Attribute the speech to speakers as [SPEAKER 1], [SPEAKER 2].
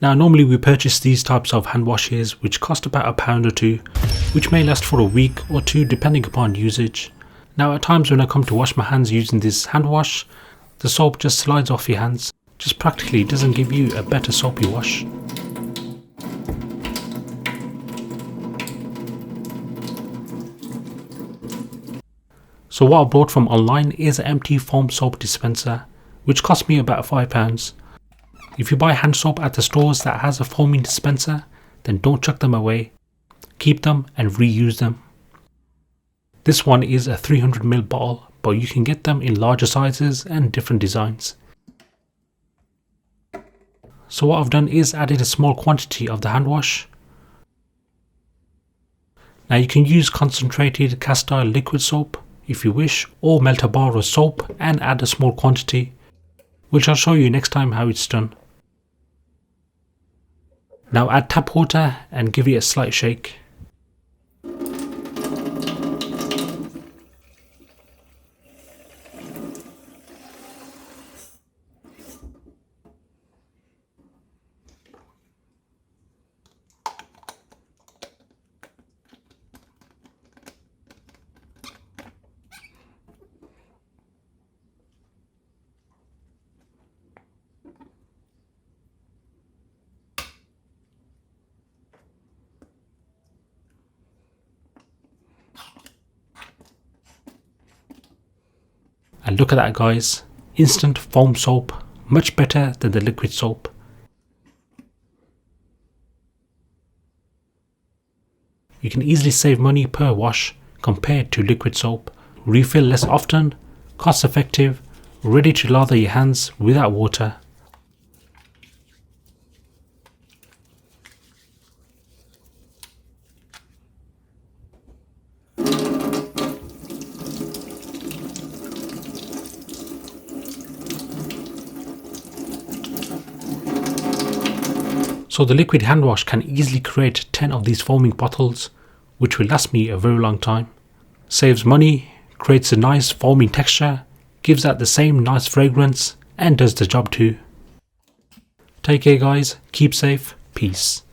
[SPEAKER 1] Now normally we purchase these types of hand washes which cost about £1 or £2, which may last for a week or two depending upon usage. Now at times when I come to wash my hands using this hand wash, the soap just slides off your hands, just practically doesn't give you a better soapy wash. So what I bought from online is an empty foam soap dispenser, which cost me about £5. If you buy hand soap at the stores that has a foaming dispenser, then don't chuck them away. Keep them and reuse them. This one is a 300ml bottle, but you can get them in larger sizes and different designs. So what I've done is added a small quantity of the hand wash. Now you can use concentrated cast iron liquid soap if you wish, or melt a bar of soap and add a small quantity, which I'll show you next time how it's done. Now add tap water and give it a slight shake. And look at that guys, instant foam soap, much better than the liquid soap. You can easily save money per wash compared to liquid soap. Refill less often, cost effective, ready to lather your hands without water. So the liquid hand wash can easily create 10 of these foaming bottles, which will last me a very long time. Saves money, creates a nice foaming texture, gives out the same nice fragrance, and does the job too. Take care guys, keep safe, peace.